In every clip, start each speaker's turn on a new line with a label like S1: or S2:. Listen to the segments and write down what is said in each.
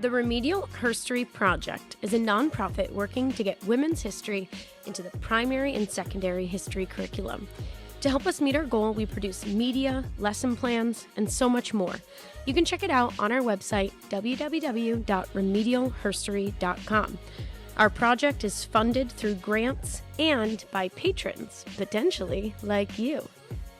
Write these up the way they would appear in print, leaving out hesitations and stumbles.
S1: The Remedial Herstory Project is a nonprofit working to get women's history into the primary and secondary history curriculum. To help us meet our goal, we produce media, lesson plans, and so much more. You can check it out on our website, www.remedialherstory.com. Our project is funded through grants and by patrons, potentially like you.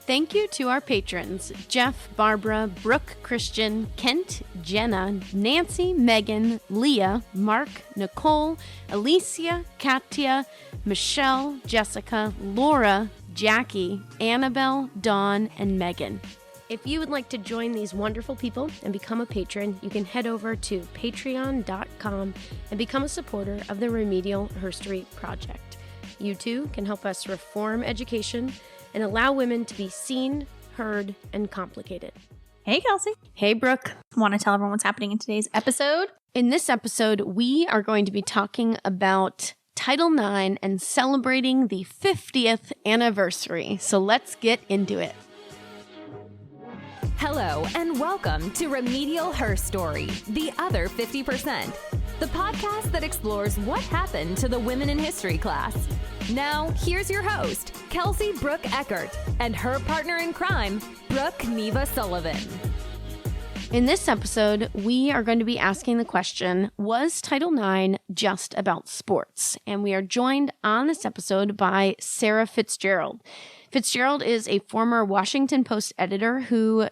S1: Thank you to our patrons, Jeff, Barbara, Brooke, Christian, Kent, Jenna, Nancy, Megan, Leah, Mark, Nicole, Alicia, Katia, Michelle, Jessica, Laura, Jackie, Annabelle, Dawn, and Megan. If you would like to join these wonderful people and become a patron, you can head over to patreon.com and become a supporter of the Remedial Herstory Project. You too can help us reform education and allow women to be seen, heard, and complicated.
S2: Hey, Kelsie.
S1: Hey, Brooke.
S2: Want to tell everyone what's happening in today's episode?
S1: In this episode, we are going to be talking about Title IX and celebrating the 50th anniversary. So let's get into it.
S3: Hello, and welcome to Remedial Herstory, the other 50%, the podcast that explores what happened to the women in history class. Now, here's your host, Kelsie Brooke Eckert, and her partner in crime, Brooke Neva Sullivan.
S1: In this episode, we are going to be asking the question, was Title IX just about sports? And we are joined on this episode by Sara Fitzgerald. Fitzgerald is a former Washington Post editor who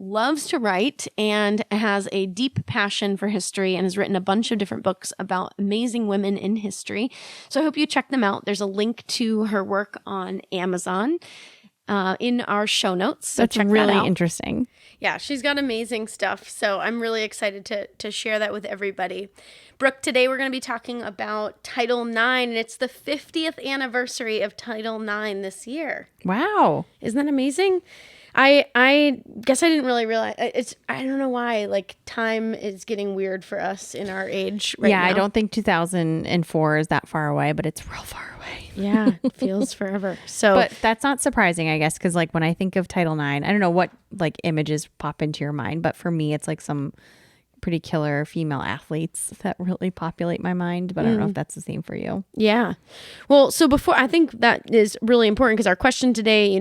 S1: loves to write and has a deep passion for history and has written a bunch of different books about amazing women in history. So I hope you check them out. There's a link to her work on Amazon in our show notes. So
S4: that's really interesting.
S1: Yeah, she's got amazing stuff. So I'm really excited to share that with everybody. Brooke, today we're going to be talking about Title IX, and it's the 50th anniversary of Title IX this year.
S4: Wow.
S1: Isn't that amazing? I guess I didn't really realize I don't know why, like, time is getting weird for us in our age right now.
S4: I don't think 2004 is that far away, but it's real far away.
S1: Yeah, it feels forever. So,
S4: but that's not surprising, I guess, because like when I think of Title IX, I don't know what like images pop into your mind, but for me, it's like some pretty killer female athletes that really populate my mind, but I don't know if that's the same for you.
S1: Yeah. Well, so before, I think that is really important because our question today,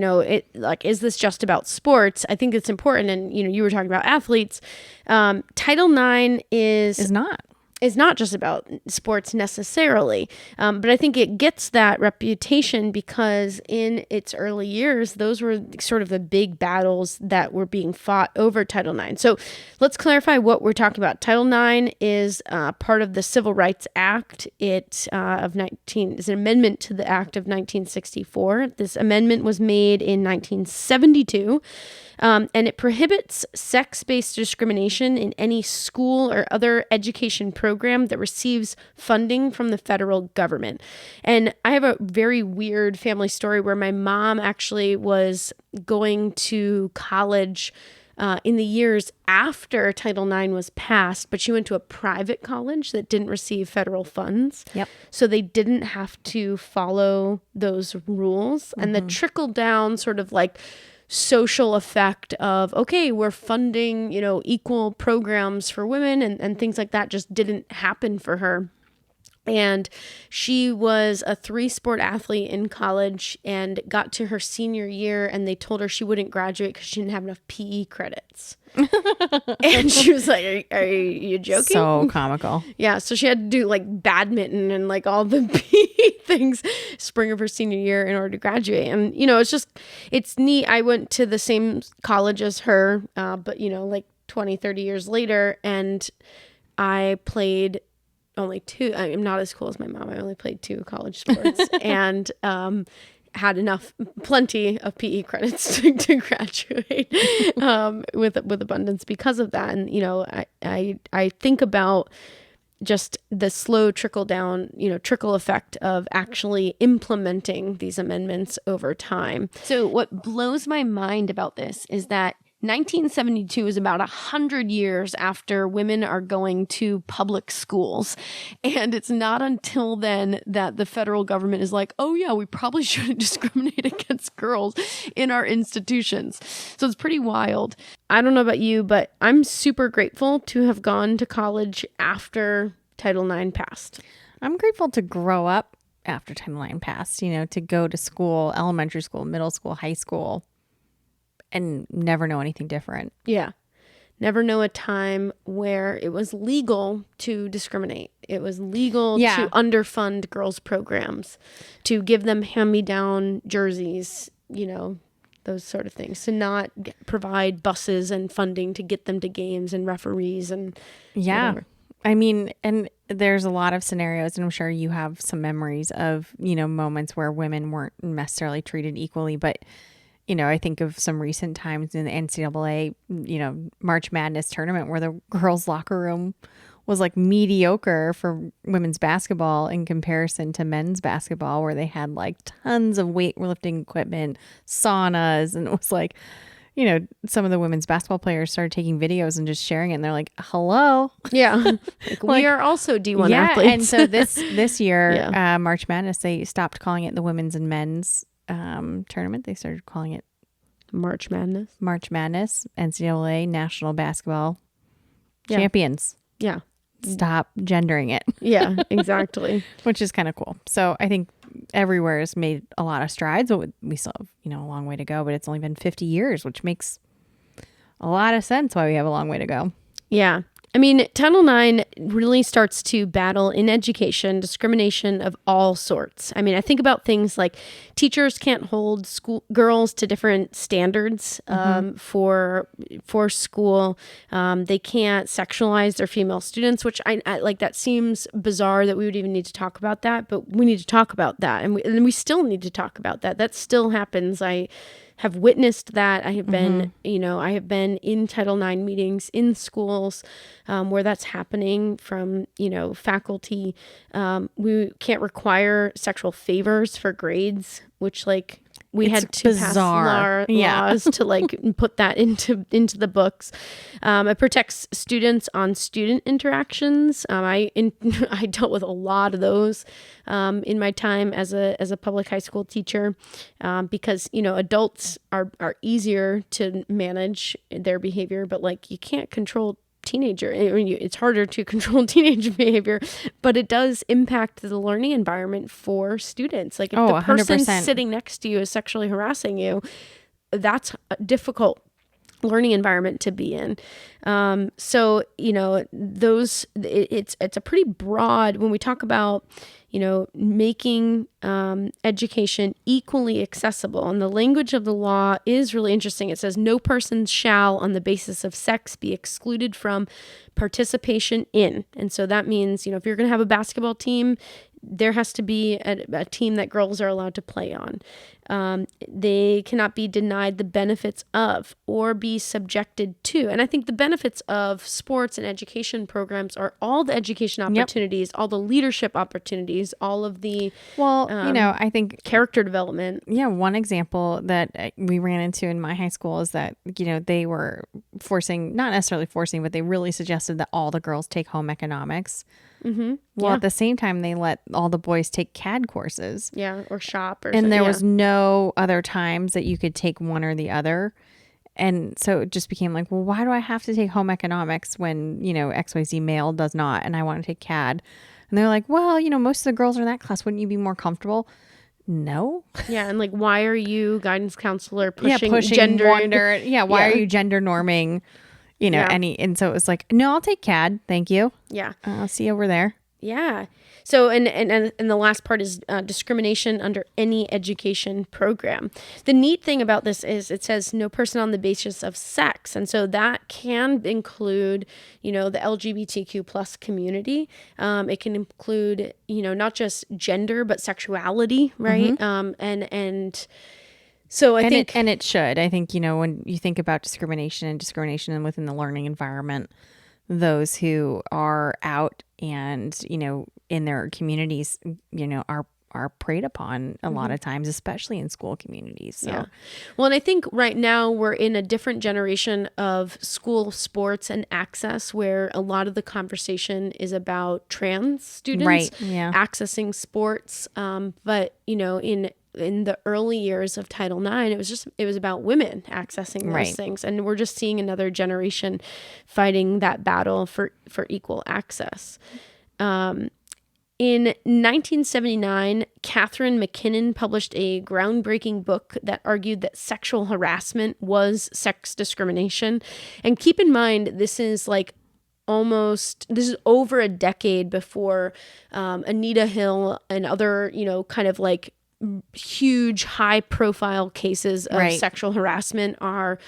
S1: is this just about sports? I think it's important. And, you were talking about athletes. Title IX is not just about sports necessarily, but I think it gets that reputation because in its early years, those were sort of the big battles that were being fought over Title IX. So let's clarify what we're talking about. Title IX is part of the Civil Rights Act. It is an amendment to the Act of 1964. This amendment was made in 1972. And it prohibits sex-based discrimination in any school or other education program that receives funding from the federal government. And I have a very weird family story where my mom actually was going to college in the years after Title IX was passed, but she went to a private college that didn't receive federal funds.
S4: Yep.
S1: So they didn't have to follow those rules. And the trickle down sort of like social effect of, okay, we're funding, equal programs for women and things like that just didn't happen for her. And she was a 3-sport athlete in college and got to her senior year and they told her she wouldn't graduate because she didn't have enough PE credits. And she was like, are you joking?
S4: So comical.
S1: Yeah. So she had to do like badminton and like all the PE things spring of her senior year in order to graduate. And, it's neat. I went to the same college as her, but, like 20, 30 years later, and I played only 2. I'm not as cool as my mom. I only played 2 college sports and had plenty of PE credits to graduate with abundance because of that. And, I think about just the slow trickle down, trickle effect of actually implementing these amendments over time. So what blows my mind about this is that 1972 is about 100 years after women are going to public schools. And it's not until then that the federal government is like, oh yeah, we probably shouldn't discriminate against girls in our institutions. So it's pretty wild. I don't know about you, but I'm super grateful to have gone to college after Title IX passed.
S4: I'm grateful to grow up after Title IX passed, to go to school, elementary school, middle school, high school, and never know anything different.
S1: Yeah. Never know a time where it was legal to discriminate. It was legal to underfund girls' programs, to give them hand-me-down jerseys, those sort of things. To not provide buses and funding to get them to games and referees and whatever.
S4: I mean, and there's a lot of scenarios, and I'm sure you have some memories of, moments where women weren't necessarily treated equally, but I think of some recent times in the NCAA, March Madness tournament where the girls' locker room was like mediocre for women's basketball in comparison to men's basketball, where they had like tons of weightlifting equipment, saunas, and it was like, some of the women's basketball players started taking videos and just sharing it, and they're like, hello.
S1: Yeah. We are also D1 athletes.
S4: And so this year, March Madness, they stopped calling it the women's and men's tournament. They started calling it
S1: March Madness,
S4: NCAA National Basketball Champions.
S1: Yeah.
S4: Stop gendering it.
S1: Yeah, exactly.
S4: Which is kind of cool. So I think everywhere has made a lot of strides, but we still have, a long way to go, but it's only been 50 years, which makes a lot of sense why we have a long way to go.
S1: Yeah. I mean, Title IX really starts to battle in education discrimination of all sorts. I mean, I think about things like teachers can't hold school girls to different standards for school. They can't sexualize their female students, which I like. That seems bizarre that we would even need to talk about that, but we need to talk about that, and we still need to talk about that. That still happens. I have witnessed that. I have been, I have been in Title IX meetings in schools where that's happening from, faculty. We can't require sexual favors for grades, which we had to
S4: bizarre.
S1: pass laws to put that into the books. It protects students on student interactions. I dealt with a lot of those in my time as a public high school teacher because adults are easier to manage their behavior, but you can't control teenager. It's harder to control teenage behavior, but it does impact the learning environment for students. If the person
S4: 100%.
S1: sitting next to you is sexually harassing you, that's a difficult learning environment to be in. So it's a pretty broad, when we talk about making education equally accessible. And the language of the law is really interesting. It says, no person shall, on the basis of sex, be excluded from participation in. And so that means, if you're going to have a basketball team, there has to be a team that girls are allowed to play on. They cannot be denied the benefits of or be subjected to. And I think the benefits of sports and education programs are all the education opportunities, all the leadership opportunities, all of the
S4: I think
S1: character development.
S4: Yeah, one example that we ran into in my high school is that, they were not necessarily forcing, but they really suggested that all the girls take home economics.
S1: Mm-hmm.
S4: Well, at the same time, they let all the boys take CAD courses.
S1: Yeah, or shop.
S4: And there was no other times that you could take one or the other. And so it just became like, well, why do I have to take home economics when, XYZ male does not, and I want to take CAD? And they're like, well, most of the girls are in that class. Wouldn't you be more comfortable? No.
S1: Yeah, and why are you, guidance counselor, pushing
S4: gender? Why are you gender norming? And so it was like, no, I'll take CAD. Thank you.
S1: Yeah.
S4: I'll see you over there.
S1: Yeah. So, and the last part is discrimination under any education program. The neat thing about this is it says no person on the basis of sex. And so that can include, the LGBTQ plus community. It can include, not just gender, but sexuality, right?
S4: Mm-hmm.
S1: So I think
S4: it should. I think, when you think about discrimination within the learning environment, those who are out and, in their communities, are are preyed upon a lot of times, especially in school communities. So
S1: Yeah. Well, and I think right now we're in a different generation of school sports and access where a lot of the conversation is about trans students
S4: Right, yeah.
S1: accessing sports. But, in the early years of Title IX, it was about women accessing those
S4: Right.
S1: things. And we're just seeing another generation fighting that battle for equal access. In 1979, Catherine McKinnon published a groundbreaking book that argued that sexual harassment was sex discrimination. And keep in mind, this is over a decade before Anita Hill and other, kind of like huge high profile cases of
S4: Right.
S1: sexual harassment are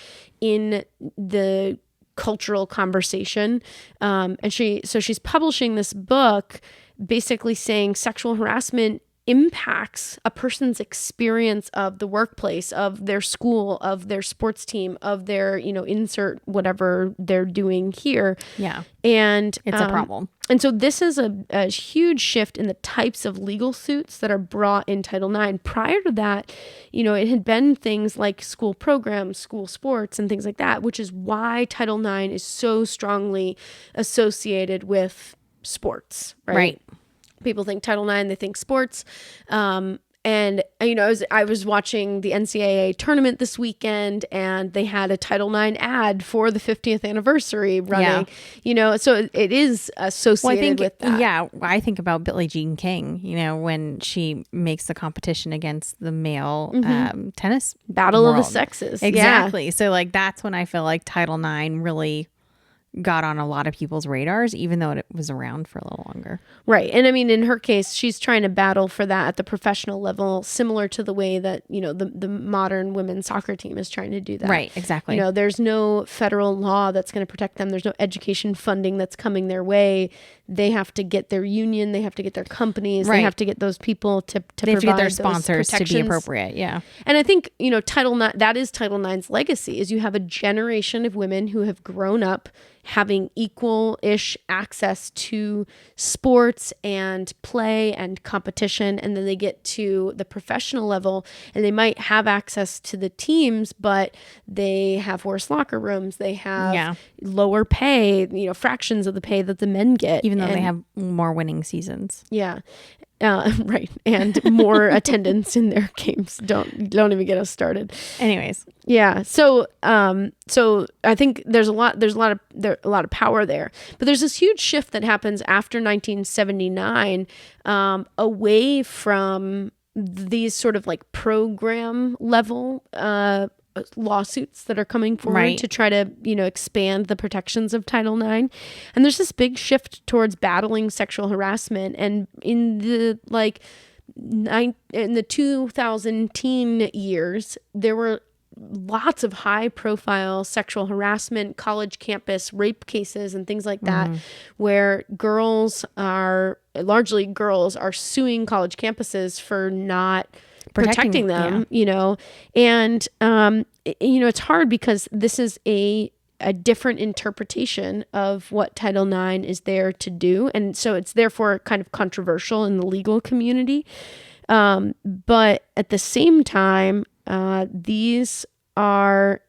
S1: in the cultural conversation. And she's publishing this book basically saying sexual harassment impacts a person's experience of the workplace, of their school, of their sports team, of their, insert whatever they're doing here.
S4: yeah,
S1: And
S4: it's a problem.
S1: And so this is a huge shift in the types of legal suits that are brought in Title IX. Prior to that, it had been things like school programs, school sports, and things like that, which is why Title IX is so strongly associated with sports, right? People think Title IX, they think sports. And, I was watching the NCAA tournament this weekend, and they had a Title IX ad for the 50th anniversary running, so it is associated with that.
S4: Yeah, I think about Billie Jean King, when she makes the competition against the male tennis
S1: Battle of the
S4: world.
S1: Sexes.
S4: Exactly. So like that's when I feel like Title IX really got on a lot of people's radars, even though it was around for a little longer.
S1: Right. And I mean, in her case, she's trying to battle for that at the professional level, similar to the way that, the modern women's soccer team is trying to do that.
S4: Right. Exactly.
S1: There's no federal law that's going to protect them. There's no education funding that's coming their way. They have to get their union. They have to get their companies.
S4: Right.
S1: They have to get those people to
S4: they have to get their
S1: those
S4: sponsors to be
S1: protections.
S4: appropriate. Yeah.
S1: And I think, Title IX, that is Title IX's legacy, is you have a generation of women who have grown up having equal-ish access to sports and play and competition. And then they get to the professional level and they might have access to the teams, but they have worse locker rooms. They have lower pay, fractions of the pay that the men get.
S4: Even though they have more winning seasons.
S1: Yeah. Right. And more attendance in their games. Don't even get us started.
S4: Anyways.
S1: Yeah. So I think there's a lot of power there, but there's this huge shift that happens after 1979, away from these sort of like program level, lawsuits that are coming forward to try to, expand the protections of Title IX. And there's this big shift towards battling sexual harassment. And in the in the 2000 teen years, there were lots of high profile sexual harassment, college campus rape cases and things like that, where largely girls are suing college campuses for not protecting them, and, it's hard because this is a different interpretation of what Title IX is there to do. And so it's therefore kind of controversial in the legal community. But at the same time, these are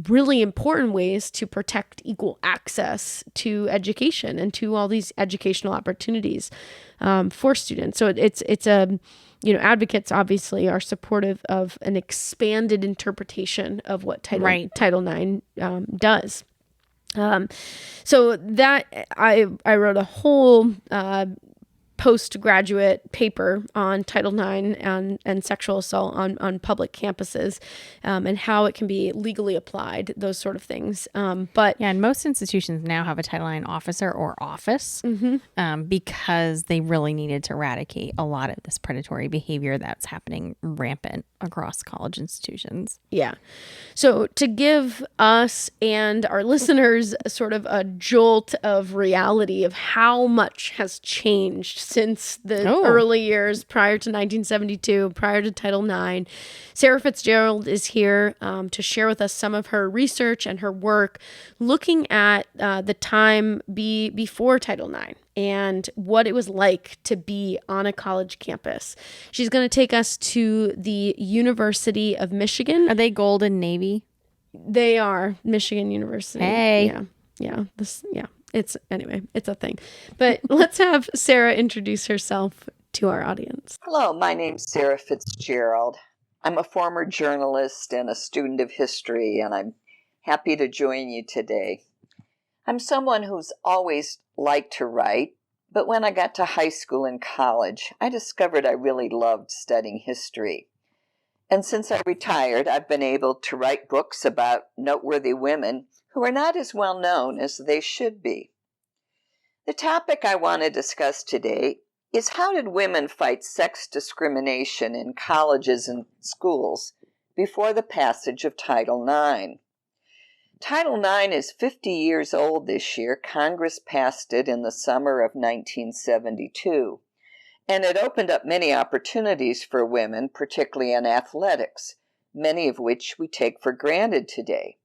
S1: really important ways to protect equal access to education and to all these educational opportunities for students. So it's a advocates obviously are supportive of an expanded interpretation of what Title IX does. So that I wrote a whole postgraduate paper on Title IX and sexual assault on public campuses, and how it can be legally applied, those sort of things.
S4: And most institutions now have a Title IX officer or office, because they really needed to eradicate a lot of this predatory behavior that's happening rampant across college institutions.
S1: Yeah. So to give us and our listeners sort of a jolt of reality of how much has changed since the early years prior to 1972, prior to Title IX, Sara Fitzgerald is here to share with us some of her research and her work looking at the time before Title IX and what it was like to be on a college campus. She's going to take us to the University of Michigan.
S4: Are they Golden Navy?
S1: They are Michigan University.
S4: Hey.
S1: Yeah. It's a thing. But let's have Sara introduce herself to our audience.
S5: Hello, my name's Sara Fitzgerald. I'm a former journalist and a student of history, and I'm happy to join you today. I'm someone who's always liked to write, but when I got to high school and college, I discovered I really loved studying history. And since I retired, I've been able to write books about noteworthy women who are not as well known as they should be. The topic I want to discuss today is how did women fight sex discrimination in colleges and schools before the passage of Title IX? Title IX is 50 years old this year. Congress passed it in the summer of 1972, and it opened up many opportunities for women, particularly in athletics, many of which we take for granted today.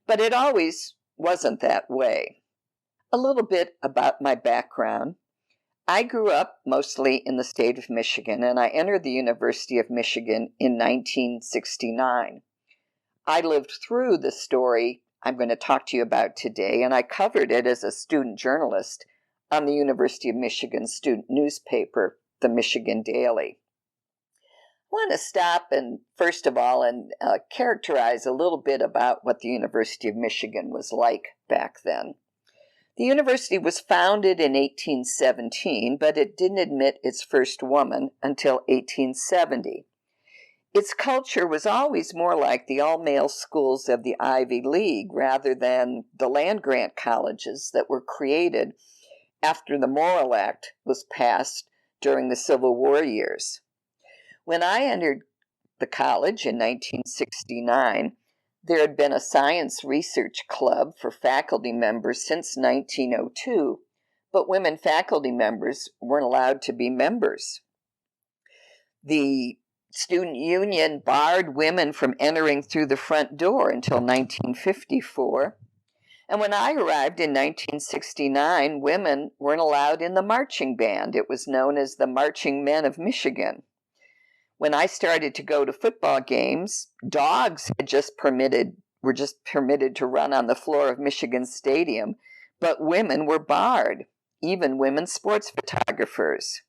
S5: But it always wasn't that way. A little bit about my background. I grew up mostly in the state of Michigan, and I entered the University of Michigan in 1969. I lived through the story I'm going to talk to you about today, and I covered it as a student journalist on the University of Michigan student newspaper, the Michigan Daily. I want to stop and, first of all, characterize a little bit about what the University of Michigan was like back then. The university was founded in 1817, but it didn't admit its first woman until 1870. Its culture was always more like the all-male schools of the Ivy League rather than the land-grant colleges that were created after the Morrill Act was passed during the Civil War years. When I entered the college in 1969, there had been a science research club for faculty members since 1902, but women faculty members weren't allowed to be members. The student union barred women from entering through the front door until 1954. And when I arrived in 1969, women weren't allowed in the marching band. It was known as the Marching Men of Michigan. When I started to go to football games, dogs were just permitted to run on the floor of Michigan Stadium, but women were barred, even women sports photographers.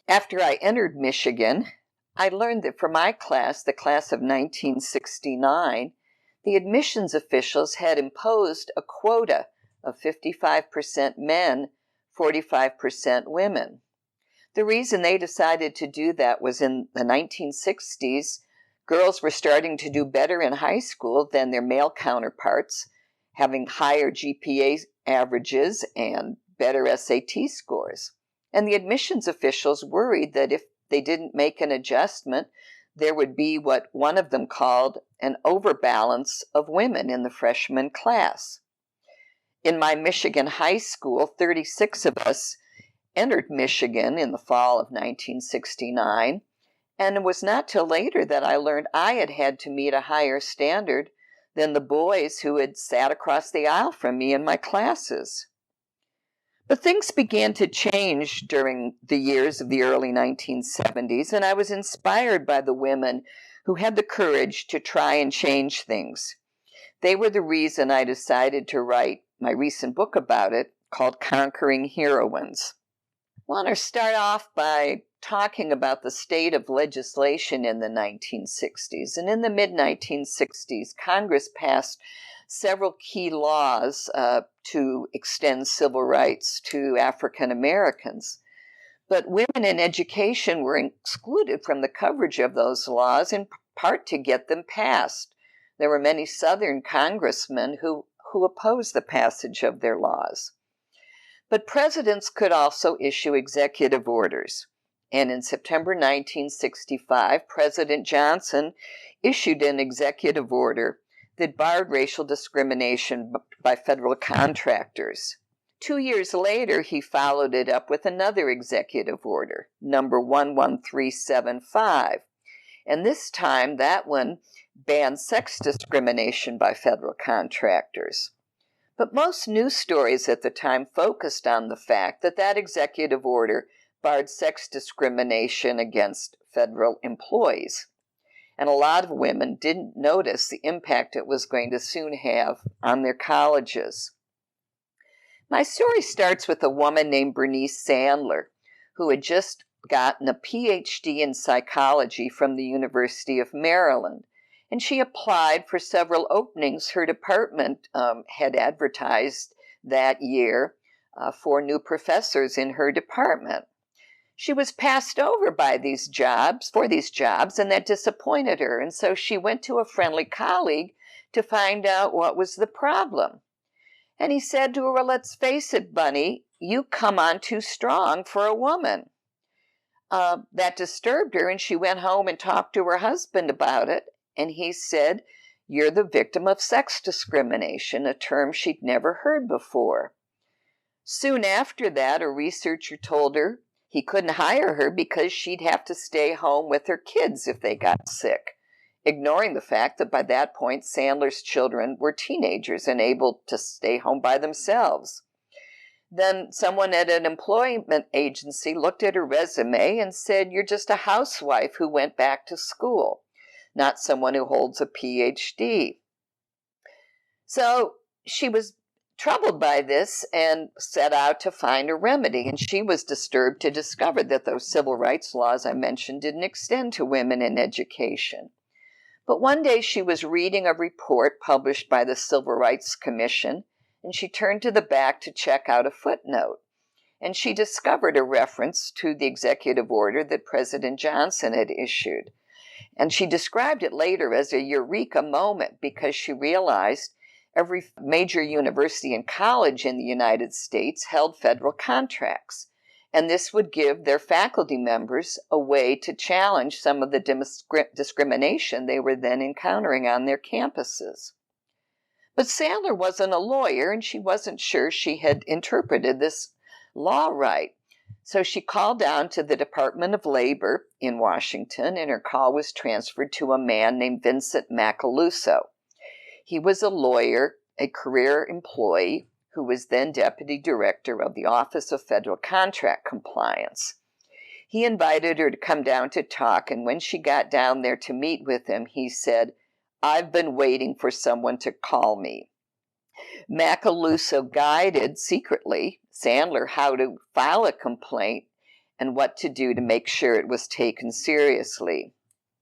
S5: After I entered Michigan, I learned that for my class, the class of 1969, the admissions officials had imposed a quota of 55% men, 45% women. The reason they decided to do that was in the 1960s, girls were starting to do better in high school than their male counterparts, having higher GPA averages and better SAT scores. And the admissions officials worried that if they didn't make an adjustment, there would be what one of them called an overbalance of women in the freshman class. In my Michigan high school, 36 of us entered Michigan in the fall of 1969, and it was not till later that I learned I had had to meet a higher standard than the boys who had sat across the aisle from me in my classes. But things began to change during the years of the early 1970s, and I was inspired by the women who had the courage to try and change things. They were the reason I decided to write my recent book about it, called Conquering Heroines. I want to start off by talking about the state of legislation in the 1960s. And in the mid-1960s, Congress passed several key laws to extend civil rights to African Americans. But women in education were excluded from the coverage of those laws, in part to get them passed. There were many Southern congressmen who opposed the passage of their laws. But presidents could also issue executive orders. And in September 1965, President Johnson issued an executive order that barred racial discrimination by federal contractors. 2 years later, he followed it up with another executive order, number 11375. And this time, that one banned sex discrimination by federal contractors. But most news stories at the time focused on the fact that that executive order barred sex discrimination against federal employees. And a lot of women didn't notice the impact it was going to soon have on their colleges. My story starts with a woman named Bernice Sandler, who had just gotten a PhD in psychology from the University of Maryland. And she applied for several openings her department had advertised that year for new professors in her department. She was passed over by these jobs, and that disappointed her. And so she went to a friendly colleague to find out what was the problem. And he said to her, well, let's face it, Bunny, you come on too strong for a woman. That disturbed her, and she went home and talked to her husband about it. And he said, you're the victim of sex discrimination, a term she'd never heard before. Soon after that, a researcher told her he couldn't hire her because she'd have to stay home with her kids if they got sick, ignoring the fact that by that point, Sandler's children were teenagers and able to stay home by themselves. Then someone at an employment agency looked at her resume and said, you're just a housewife who went back to school, not someone who holds a PhD. So she was troubled by this and set out to find a remedy, and she was disturbed to discover that those civil rights laws I mentioned didn't extend to women in education. But one day she was reading a report published by the Civil Rights Commission, and she turned to the back to check out a footnote, and she discovered a reference to the executive order that President Johnson had issued. And she described it later as a eureka moment because she realized every major university and college in the United States held federal contracts, and this would give their faculty members a way to challenge some of the discrimination they were then encountering on their campuses. But Sandler wasn't a lawyer, and she wasn't sure she had interpreted this law right. So she called down to the Department of Labor in Washington, and her call was transferred to a man named Vincent Macaluso. He was a lawyer, a career employee, who was then deputy director of the Office of Federal Contract Compliance. He invited her to come down to talk, and when she got down there to meet with him, he said, I've been waiting for someone to call me. Macaluso guided secretly Sandler how to file a complaint and what to do to make sure it was taken seriously.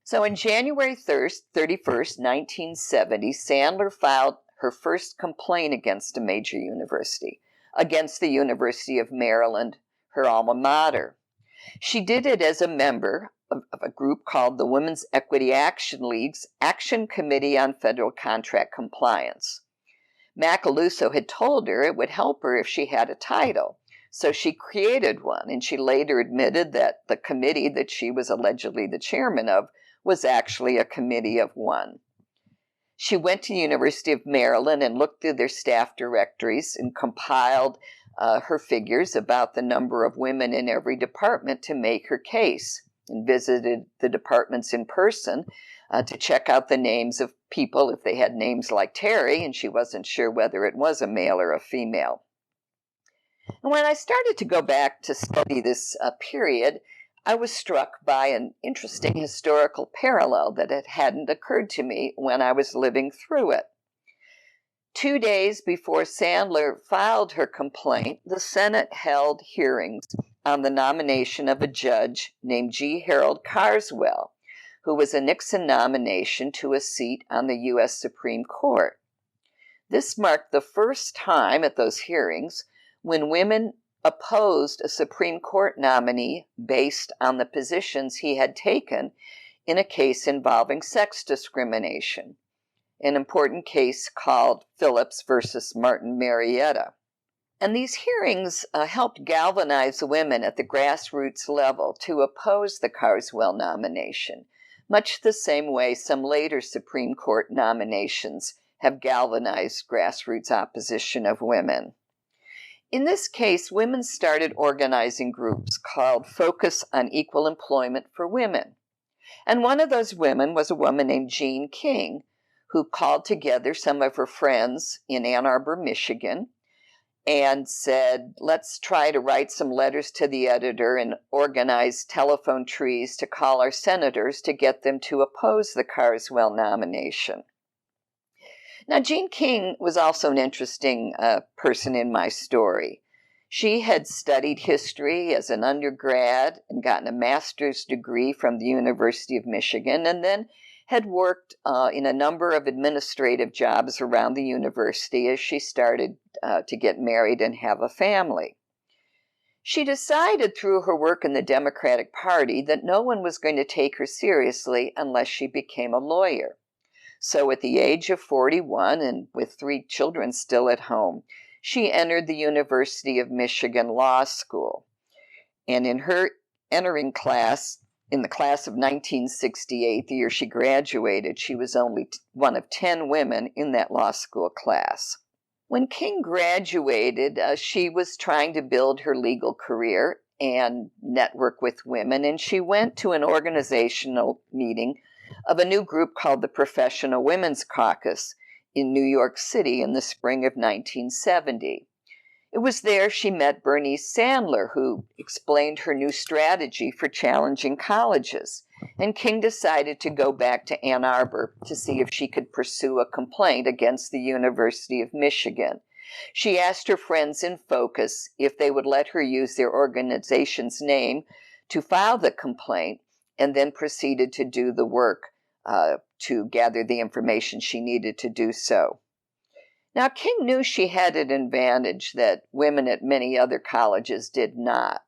S5: So on January 31st, 1970, Sandler filed her first complaint against a major university, against the University of Maryland, her alma mater. She did it as a member of a group called the Women's Equity Action League's Action Committee on Federal Contract Compliance. Macaluso had told her it would help her if she had a title, so she created one, and she later admitted that the committee that she was allegedly the chairman of was actually a committee of one. She went to the University of Maryland and looked through their staff directories and compiled her figures about the number of women in every department to make her case, and visited the departments in person to check out the names of people if they had names like Terry, and she wasn't sure whether it was a male or a female. And when I started to go back to study this period, I was struck by an interesting historical parallel that hadn't occurred to me when I was living through it. 2 days before Sandler filed her complaint, the Senate held hearings on the nomination of a judge named G. Harold Carswell, who was a Nixon nomination to a seat on the U.S. Supreme Court. This marked the first time at those hearings when women opposed a Supreme Court nominee based on the positions he had taken in a case involving sex discrimination, an important case called Phillips versus Martin Marietta. And these hearings helped galvanize women at the grassroots level to oppose the Carswell nomination, much the same way some later Supreme Court nominations have galvanized grassroots opposition of women. In this case, women started organizing groups called Focus on Equal Employment for Women. And one of those women was a woman named Jean King, who called together some of her friends in Ann Arbor, Michigan, and said, let's try to write some letters to the editor and organize telephone trees to call our senators to get them to oppose the Carswell nomination. Now, Jean King was also an interesting person in my story. She had studied history as an undergrad and gotten a master's degree from the University of Michigan, and then had worked in a number of administrative jobs around the university as she started to get married and have a family. She decided through her work in the Democratic Party that no one was going to take her seriously unless she became a lawyer. So at the age of 41 and with 3 children still at home, she entered the University of Michigan Law School. And in her entering class, in the class of 1968, the year she graduated, she was only one of 10 women in that law school class. When King graduated, she was trying to build her legal career and network with women, and she went to an organizational meeting of a new group called the Professional Women's Caucus in New York City in the spring of 1970. It was there she met Bernice Sandler, who explained her new strategy for challenging colleges, and King decided to go back to Ann Arbor to see if she could pursue a complaint against the University of Michigan. She asked her friends in Focus if they would let her use their organization's name to file the complaint, and then proceeded to do the work to gather the information she needed to do so. Now, King knew she had an advantage that women at many other colleges did not.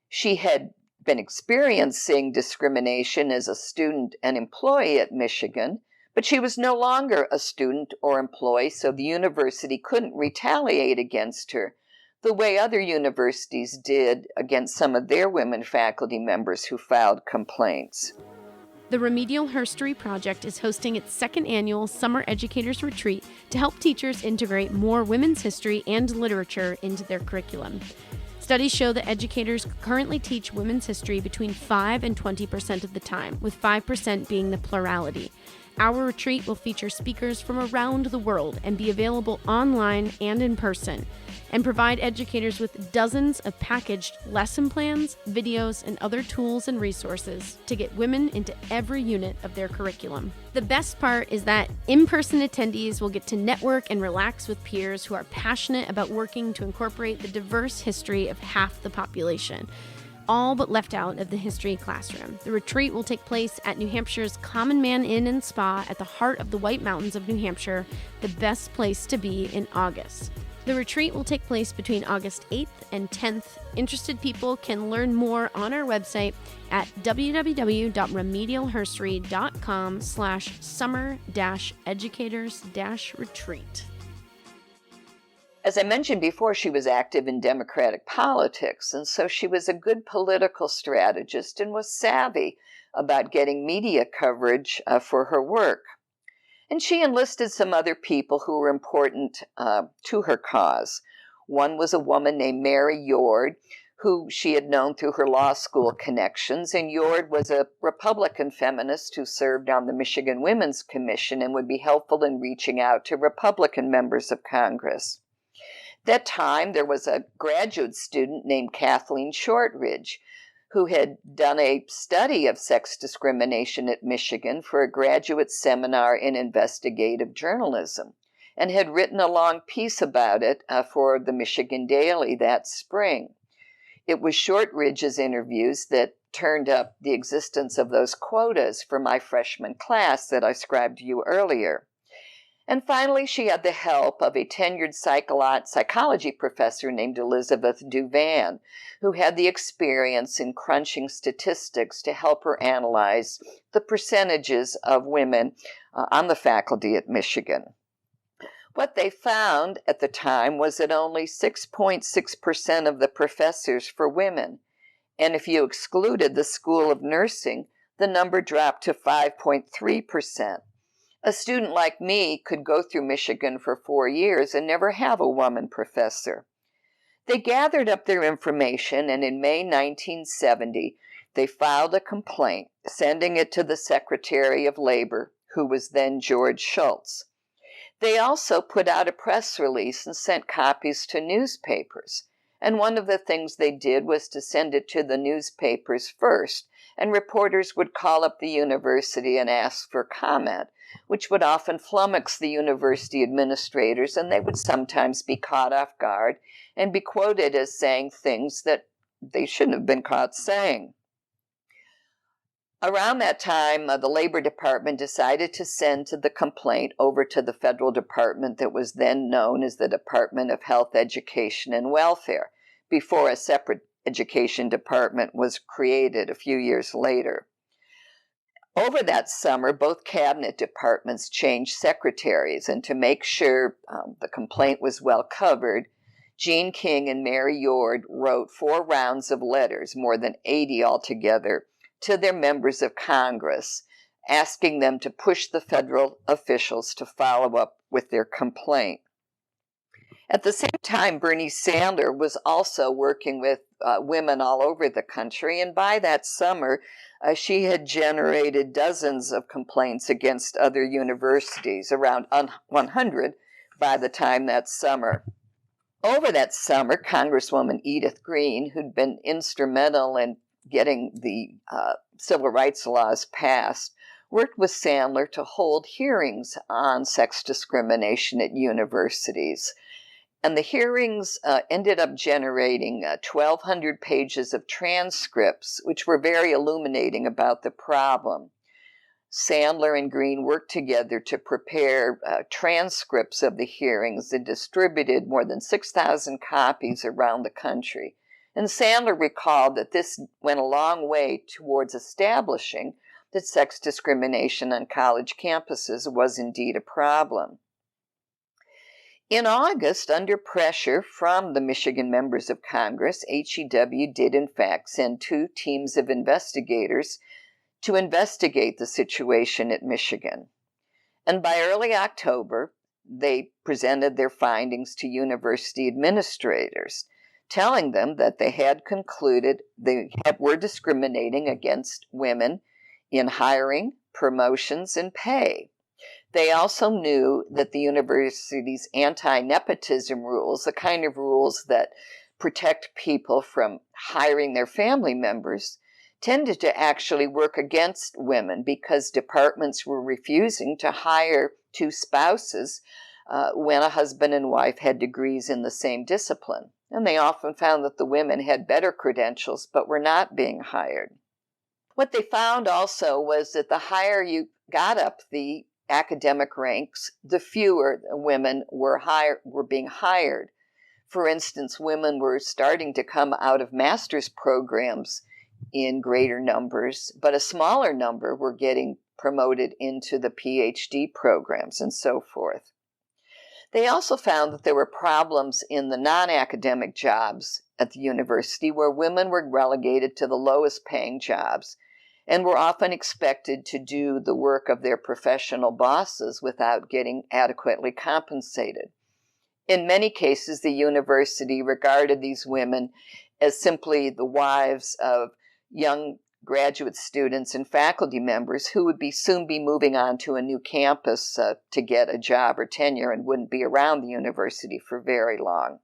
S5: She had been experiencing discrimination as a student and employee at Michigan, but she was no longer a student or employee, so the university couldn't retaliate against her the way other universities did against some of their women faculty members who filed complaints.
S1: The Remedial Herstory Project is hosting its 2nd annual Summer Educators Retreat to help teachers integrate more women's history and literature into their curriculum. Studies show that educators currently teach women's history between 5 and 20% of the time, with 5% being the plurality. Our retreat will feature speakers from around the world and be available online and in person, and provide educators with dozens of packaged lesson plans, videos, and other tools and resources to get women into every unit of their curriculum. The best part is that in-person attendees will get to network and relax with peers who are passionate about working to incorporate the diverse history of half the population, all but left out of the history classroom. The retreat will take place at New Hampshire's Common Man Inn and Spa at the heart of the White Mountains of New Hampshire, the best place to be in August. The retreat will take place between August 8th and 10th. Interested people can learn more on our website at www.remedialherstory.com/summer-educators-retreat.
S5: As I mentioned before, she was active in Democratic politics, and so she was a good political strategist and was savvy about getting media coverage for her work. And she enlisted some other people who were important to her cause. One was a woman named Mary Yord, who she had known through her law school connections, and Yord was a Republican feminist who served on the Michigan Women's Commission and would be helpful in reaching out to Republican members of Congress. At that time, there was a graduate student named Kathleen Shortridge, who had done a study of sex discrimination at Michigan for a graduate seminar in investigative journalism, and had written a long piece about it for the Michigan Daily that spring. It was Shortridge's interviews that turned up the existence of those quotas for my freshman class that I described to you earlier. And finally, she had the help of a tenured psychology professor named Elizabeth Duvan, who had the experience in crunching statistics to help her analyze the percentages of women on the faculty at Michigan. What they found at the time was that only 6.6% of the professors were women, and if you excluded the School of Nursing, the number dropped to 5.3%. A student like me could go through Michigan for 4 years and never have a woman professor. They gathered up their information, and in May 1970, they filed a complaint, sending it to the Secretary of Labor, who was then George Shultz. They also put out a press release and sent copies to newspapers. And one of the things they did was to send it to the newspapers first, and reporters would call up the university and ask for comment, which would often flummox the university administrators, and they would sometimes be caught off guard and be quoted as saying things that they shouldn't have been caught saying. Around that time, the Labor Department decided to send the complaint over to the federal department that was then known as the Department of Health, Education, and Welfare, before a separate education department was created a few years later. Over that summer, both cabinet departments changed secretaries, and to make sure the complaint was well covered, Jean King and Mary Yord wrote 4 rounds of letters, more than 80 altogether, to their members of Congress, asking them to push the federal officials to follow up with their complaint. At the same time, Bernice Sandler was also working with women all over the country, and by that summer, she had generated dozens of complaints against other universities, around 100 by the time that summer. Over that summer, Congresswoman Edith Green, who'd been instrumental in getting the civil rights laws passed, worked with Sandler to hold hearings on sex discrimination at universities. And the hearings ended up generating 1,200 pages of transcripts, which were very illuminating about the problem. Sandler and Green worked together to prepare transcripts of the hearings and distributed more than 6,000 copies around the country. And Sandler recalled that this went a long way towards establishing that sex discrimination on college campuses was indeed a problem. In August, under pressure from the Michigan members of Congress, HEW did in fact send 2 teams of investigators to investigate the situation at Michigan. And by early October, they presented their findings to university administrators, telling them that they had concluded they were discriminating against women in hiring, promotions, and pay. They also knew that the university's anti-nepotism rules, the kind of rules that protect people from hiring their family members, tended to actually work against women because departments were refusing to hire 2 spouses when a husband and wife had degrees in the same discipline. And they often found that the women had better credentials but were not being hired. What they found also was that the higher you got up the academic ranks, the fewer women were being hired. For instance, women were starting to come out of master's programs in greater numbers, but a smaller number were getting promoted into the PhD programs and so forth. They also found that there were problems in the non-academic jobs at the university where women were relegated to the lowest paying jobs and were often expected to do the work of their professional bosses without getting adequately compensated. In many cases, the university regarded these women as simply the wives of young graduate students and faculty members who would soon be moving on to a new campus to get a job or tenure and wouldn't be around the university for very long.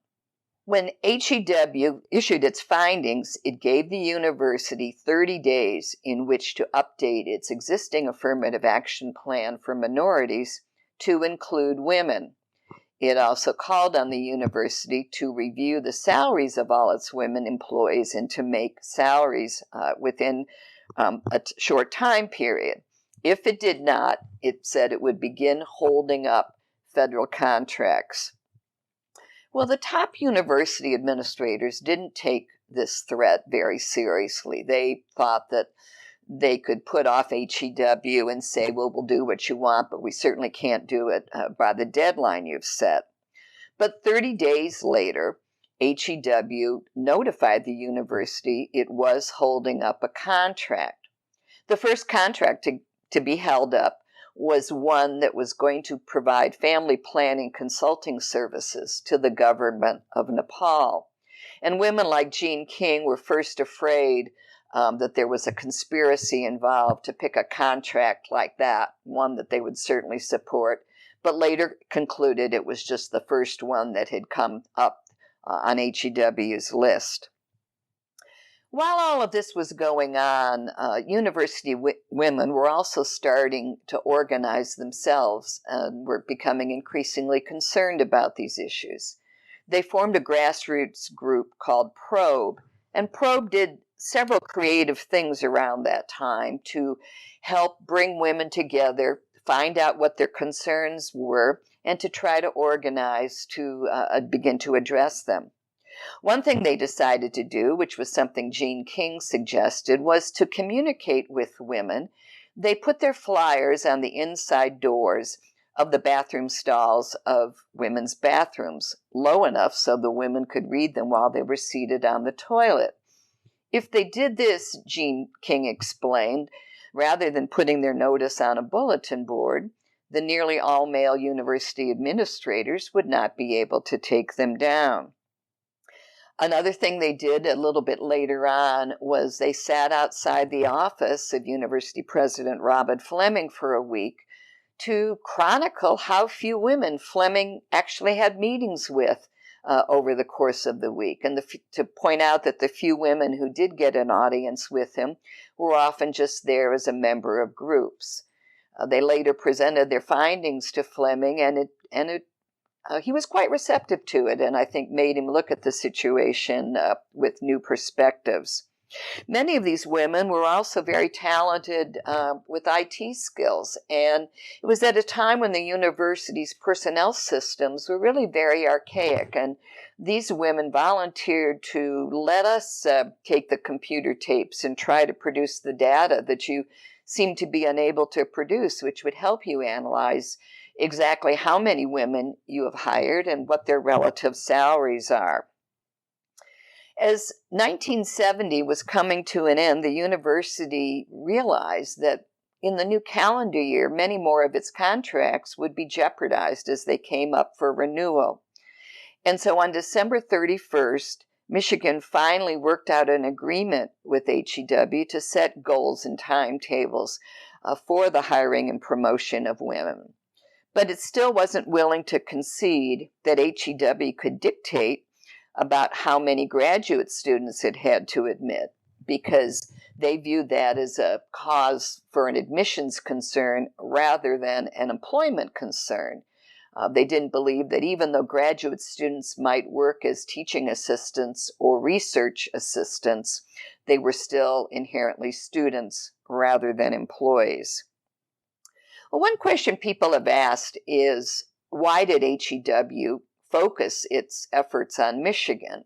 S5: When HEW issued its findings, it gave the university 30 days in which to update its existing affirmative action plan for minorities to include women. It also called on the university to review the salaries of all its women employees and to make salaries within a short time period. If it did not, it said it would begin holding up federal contracts. Well, the top university administrators didn't take this threat very seriously. They thought that they could put off HEW and say, well, we'll do what you want, but we certainly can't do it by the deadline you've set. But 30 days later, HEW notified the university it was holding up a contract. The first contract to be held up was one that was going to provide family planning consulting services to the government of Nepal. And women like Jean King were first afraid that there was a conspiracy involved to pick a contract like that, one that they would certainly support, but later concluded it was just the first one that had come up on HEW's list. While all of this was going on, university women were also starting to organize themselves and were becoming increasingly concerned about these issues. They formed a grassroots group called Probe, and Probe did several creative things around that time to help bring women together, find out what their concerns were, and to try to organize to begin to address them. One thing they decided to do, which was something Jean King suggested, was to communicate with women. They put their flyers on the inside doors of the bathroom stalls of women's bathrooms, low enough so the women could read them while they were seated on the toilet. If they did this, Jean King explained, rather than putting their notice on a bulletin board, the nearly all-male university administrators would not be able to take them down. Another thing they did a little bit later on was they sat outside the office of University President Robert Fleming for a week to chronicle how few women Fleming actually had meetings with over the course of the week, and to point out that the few women who did get an audience with him were often just there as a member of groups. They later presented their findings to Fleming, and he was quite receptive to it, and I think made him look at the situation with new perspectives. Many of these women were also very talented with IT skills, and it was at a time when the university's personnel systems were really very archaic, and these women volunteered to let us take the computer tapes and try to produce the data that you seem to be unable to produce, which would help you analyze exactly how many women you have hired and what their relative salaries are. As 1970 was coming to an end, the university realized that in the new calendar year, many more of its contracts would be jeopardized as they came up for renewal. And so on December 31st, Michigan finally worked out an agreement with HEW to set goals and timetables for the hiring and promotion of women. But it still wasn't willing to concede that HEW could dictate about how many graduate students it had to admit, because they viewed that as a cause for an admissions concern rather than an employment concern. They didn't believe that even though graduate students might work as teaching assistants or research assistants, they were still inherently students rather than employees. Well, one question people have asked is, why did HEW focus its efforts on Michigan?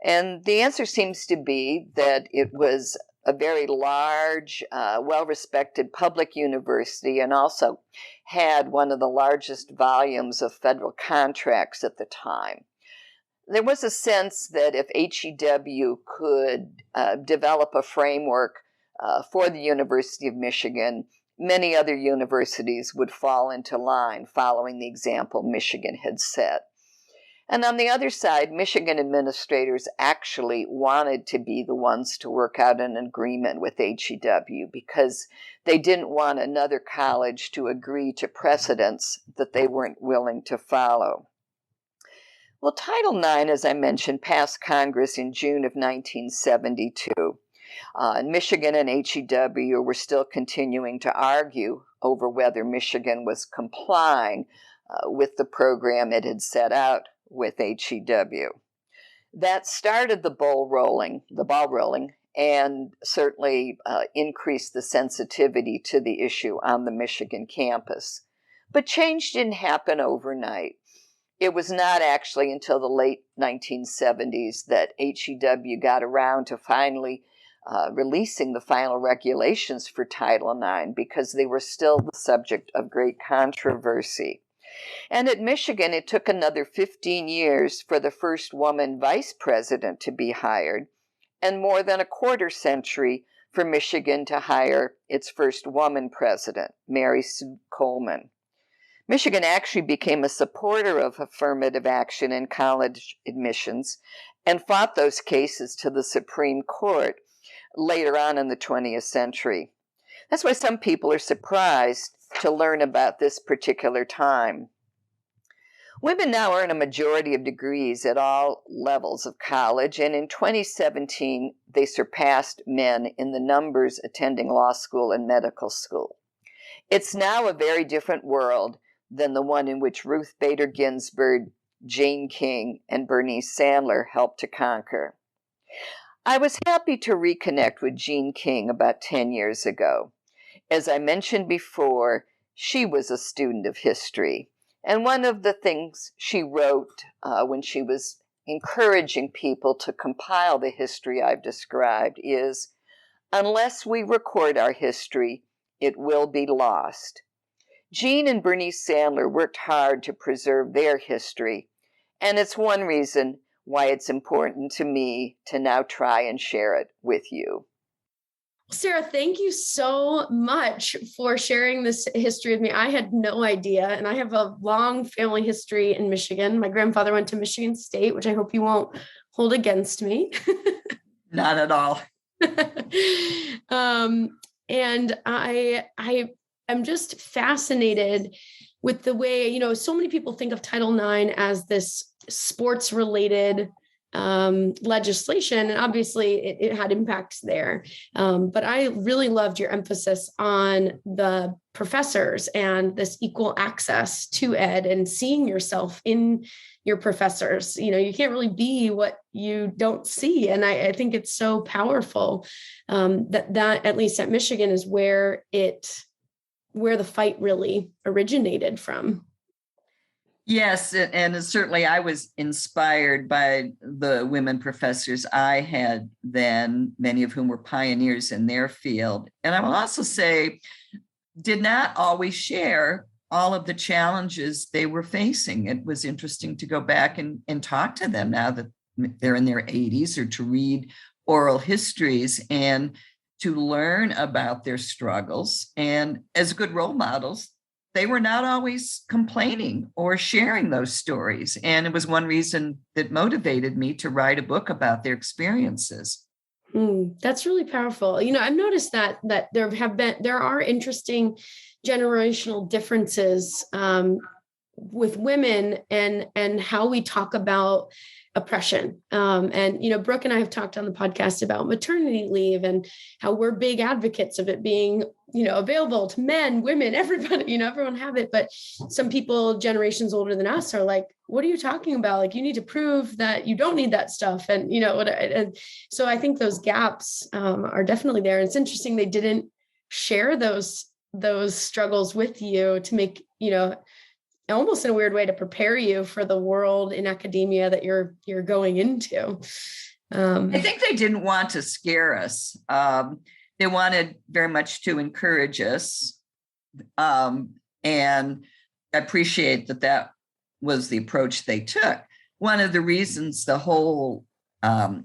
S5: And the answer seems to be that it was a very large, well-respected public university, and also had one of the largest volumes of federal contracts at the time. There was a sense that if HEW could develop a framework for the University of Michigan, many other universities would fall into line following the example Michigan had set. And on the other side, Michigan administrators actually wanted to be the ones to work out an agreement with HEW because they didn't want another college to agree to precedents that they weren't willing to follow. Well, Title IX, as I mentioned, passed Congress in June of 1972. And Michigan and HEW were still continuing to argue over whether Michigan was complying with the program it had set out with HEW. That started the ball rolling, and certainly increased the sensitivity to the issue on the Michigan campus. But change didn't happen overnight. It was not actually until the late 1970s that HEW got around to finally releasing the final regulations for Title IX, because they were still the subject of great controversy. And at Michigan, it took another 15 years for the first woman vice president to be hired, and more than a quarter century for Michigan to hire its first woman president, Mary Sue Coleman. Michigan actually became a supporter of affirmative action in college admissions and fought those cases to the Supreme Court, later on in the 20th century. That's why some people are surprised to learn about this particular time. Women now earn a majority of degrees at all levels of college, and in 2017, they surpassed men in the numbers attending law school and medical school. It's now a very different world than the one in which Ruth Bader Ginsburg, Jane King, and Bernice Sandler helped to conquer. I was happy to reconnect with Jean King about 10 years ago. As I mentioned before, she was a student of history. And one of the things she wrote when she was encouraging people to compile the history I've described is, unless we record our history, it will be lost. Jean and Bernice Sandler worked hard to preserve their history, and it's one reason why it's important to me to now try and share it with you.
S1: Sara, thank you so much for sharing this history with me. I had no idea, and I have a long family history in Michigan. My grandfather went to Michigan State, which I hope you won't hold against me.
S5: Not at all.
S1: And I am just fascinated with the way, so many people think of Title IX as this sports-related legislation, and obviously it had impacts there. But I really loved your emphasis on the professors and this equal access to ed and seeing yourself in your professors. You can't really be what you don't see. And I think it's so powerful that at least at Michigan is where the fight really originated from.
S6: Yes, and certainly I was inspired by the women professors I had then, many of whom were pioneers in their field. And I will also say, did not always share all of the challenges they were facing. It was interesting to go back and talk to them now that they're in their 80s, or to read oral histories and to learn about their struggles. And as good role models, they were not always complaining or sharing those stories. And it was one reason that motivated me to write a book about their experiences.
S1: That's really powerful. I've noticed that there are interesting generational differences with women and how we talk about oppression. And Brooke and I have talked on the podcast about maternity leave and how we're big advocates of it being, available to men, women, everybody, everyone have it. But some people generations older than us are like, what are you talking about? Like, you need to prove that you don't need that stuff. And, and so I think those gaps are definitely there. And it's interesting they didn't share those struggles with you to make, almost in a weird way to prepare you for the world in academia that you're going into.
S6: I think they didn't want to scare us. They wanted very much to encourage us. And I appreciate that was the approach they took. One of the reasons the whole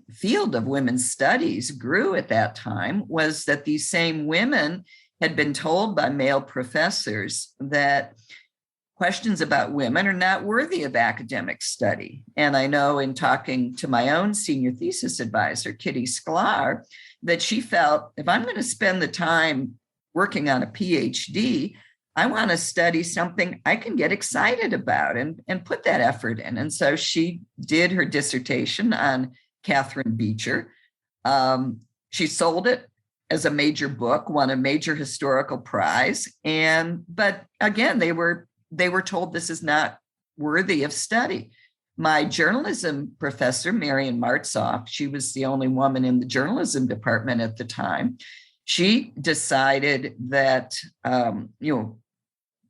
S6: field of women's studies grew at that time was that these same women had been told by male professors that questions about women are not worthy of academic study. And I know in talking to my own senior thesis advisor, Kitty Sklar, that she felt, if I'm going to spend the time working on a PhD, I want to study something I can get excited about and put that effort in. And so she did her dissertation on Catherine Beecher. She sold it as a major book, won a major historical prize. But again, they were told this is not worthy of study. My journalism professor, Marian Martzoff, she was the only woman in the journalism department at the time. She decided that,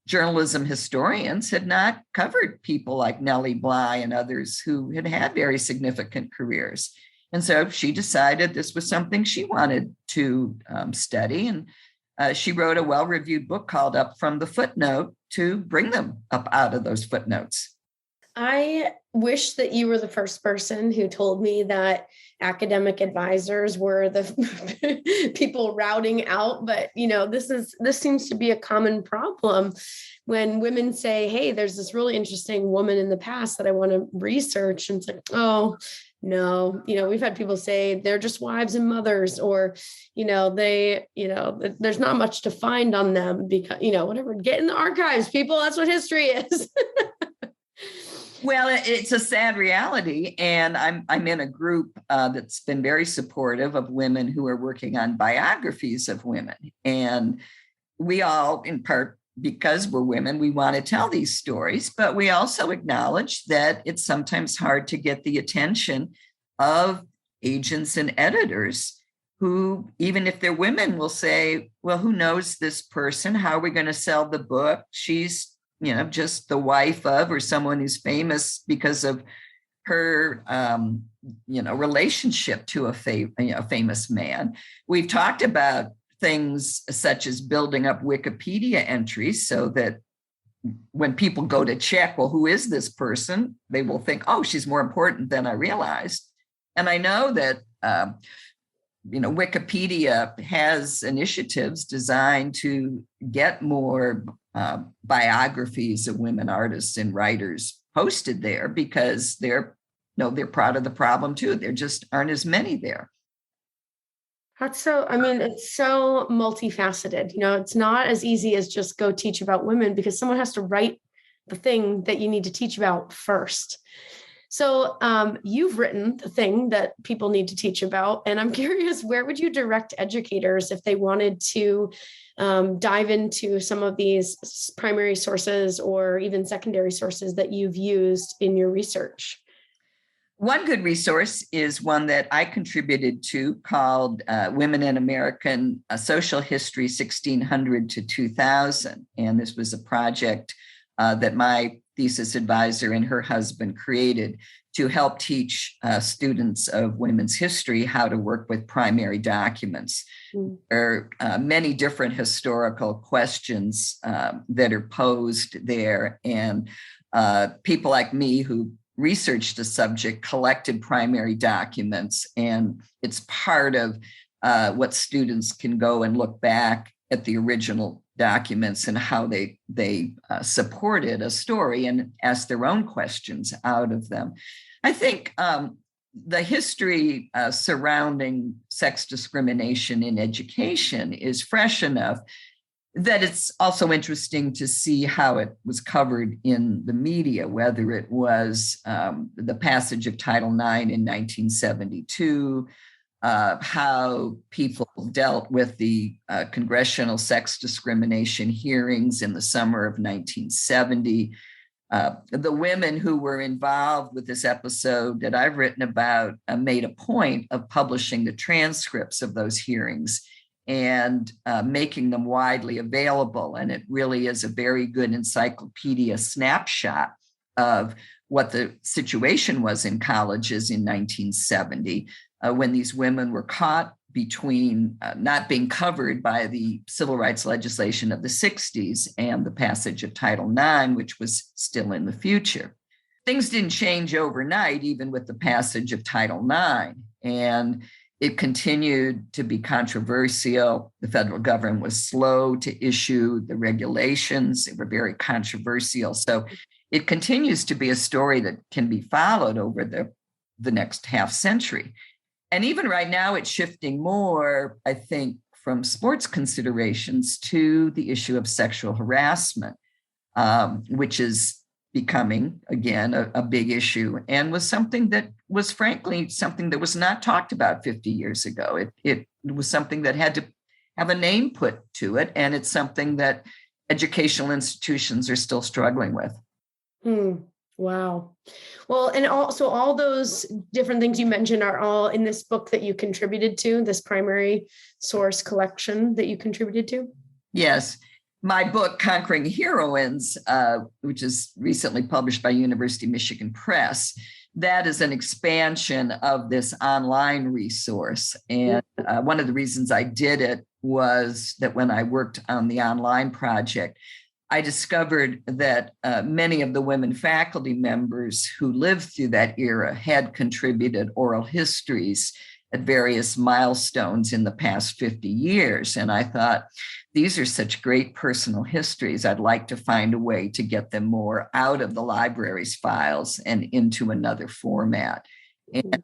S6: journalism historians had not covered people like Nellie Bly and others who had very significant careers. And so she decided this was something she wanted to study. And she wrote a well-reviewed book called Up from the Footnote to bring them up out of those footnotes.
S1: I wish that you were the first person who told me that academic advisors were the people routing out. But, this seems to be a common problem when women say, hey, there's this really interesting woman in the past that I want to research. And it's like, oh, no, we've had people say they're just wives and mothers, or, there's not much to find on them because, whatever, get in the archives, people. That's what history is.
S6: Well, it's a sad reality, and I'm in a group that's been very supportive of women who are working on biographies of women, and we all, in part because we're women, we want to tell these stories, but we also acknowledge that it's sometimes hard to get the attention of agents and editors who, even if they're women, will say, well, who knows this person? How are we going to sell the book? She's just the wife of, or someone who's famous because of her, relationship to a famous man. We've talked about things such as building up Wikipedia entries so that when people go to check, well, who is this person? They will think, oh, she's more important than I realized. And I know that, Wikipedia has initiatives designed to get more biographies of women artists and writers posted there because they're proud of the problem too. There just aren't as many there.
S1: It's so multifaceted. It's not as easy as just go teach about women because someone has to write the thing that you need to teach about first. So you've written the thing that people need to teach about, and I'm curious, where would you direct educators if they wanted to dive into some of these primary sources or even secondary sources that you've used in your research?
S6: One good resource is one that I contributed to called Women in American Social History 1600 to 2000. And this was a project that my thesis advisor and her husband created to help teach students of women's history how to work with primary documents. There are many different historical questions that are posed there. And people like me who researched the subject collected primary documents. And it's part of what students can go and look back at the original documents and how they supported a story and ask their own questions out of them. I think the history surrounding sex discrimination in education is fresh enough that it's also interesting to see how it was covered in the media, whether it was the passage of Title IX in 1972, how people dealt with the congressional sex discrimination hearings in the summer of 1970. The women who were involved with this episode that I've written about made a point of publishing the transcripts of those hearings and making them widely available. And it really is a very good encyclopedia snapshot of what the situation was in colleges in 1970 when these women were caught between not being covered by the civil rights legislation of the 60s and the passage of Title IX, which was still in the future. Things didn't change overnight, even with the passage of Title IX. And it continued to be controversial. The federal government was slow to issue the regulations. They were very controversial. So it continues to be a story that can be followed over the next half century. And even right now, it's shifting more, I think, from sports considerations to the issue of sexual harassment, which is becoming, again, a big issue and was something that was, frankly, something that was not talked about 50 years ago. It was something that had to have a name put to it. And it's something that educational institutions are still struggling with.
S1: Wow. Well, and also all those different things you mentioned are all in this book that you contributed to, this primary source collection that you contributed to?
S6: Yes. My book, Conquering Heroines, which is recently published by University of Michigan Press, that is an expansion of this online resource. And one of the reasons I did it was that when I worked on the online project, I discovered that many of the women faculty members who lived through that era had contributed oral histories at various milestones in the past 50 years. And I thought, these are such great personal histories. I'd like to find a way to get them more out of the library's files and into another format. And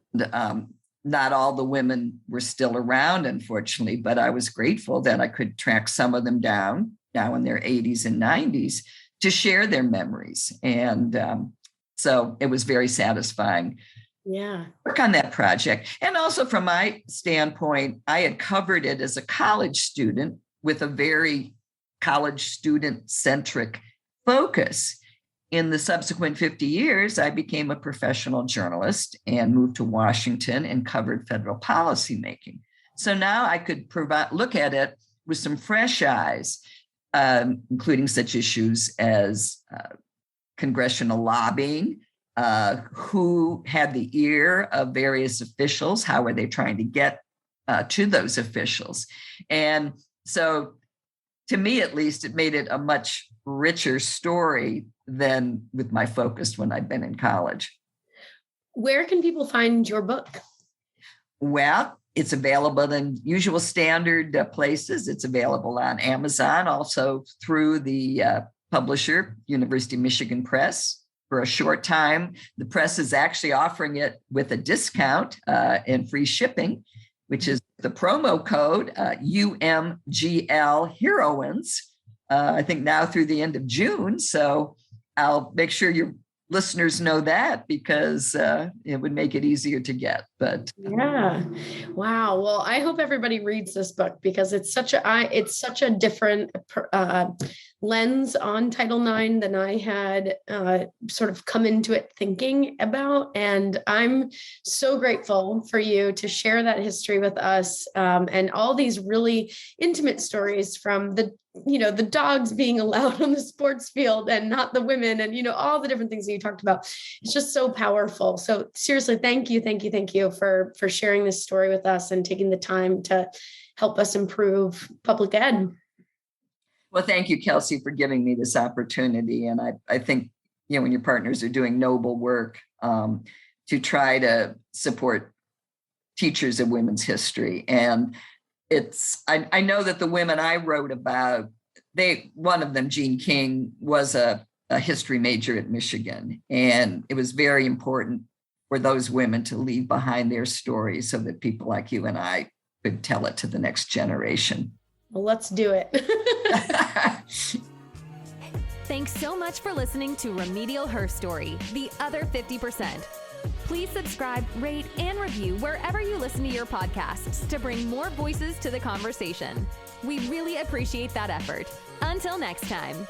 S6: not all the women were still around, unfortunately, but I was grateful that I could track some of them down now in their 80s and 90s to share their memories. And so it was very satisfying.
S1: Yeah.
S6: Work on that project. And also from my standpoint, I had covered it as a college student with a very college student centric focus. In the subsequent 50 years, I became a professional journalist and moved to Washington and covered federal policymaking. So now I could look at it with some fresh eyes, including such issues as congressional lobbying, who had the ear of various officials, how were they trying to get to those officials. And so to me, at least, it made it a much richer story than with my focus when I'd been in college.
S1: Where can people find your book?
S6: Well, it's available in usual standard places. It's available on Amazon, also through the publisher, University of Michigan Press. For a short time, the press is actually offering it with a discount and free shipping, which is the promo code UMGL Heroines, I think now through the end of June. So I'll make sure your listeners know that, because it would make it easier to get. But
S1: yeah, wow. Well, I hope everybody reads this book, because it's such a different lens on Title IX than I had sort of come into it thinking about. And I'm so grateful for you to share that history with us, and all these really intimate stories, from the dogs being allowed on the sports field and not the women, and, all the different things that you talked about. It's just so powerful. So seriously, thank you for sharing this story with us and taking the time to help us improve public ed.
S6: Well, thank you, Kelsie, for giving me this opportunity. And I think, when your partners are doing noble work to try to support teachers of women's history. And I know that the women I wrote about, one of them, Jean King, was a history major at Michigan. And it was very important for those women to leave behind their stories so that people like you and I could tell it to the next generation.
S1: Well, let's do it.
S3: Thanks so much for listening to Remedial Herstory, the other 50%. Please subscribe, rate, and review wherever you listen to your podcasts to bring more voices to the conversation. We really appreciate that effort. Until next time.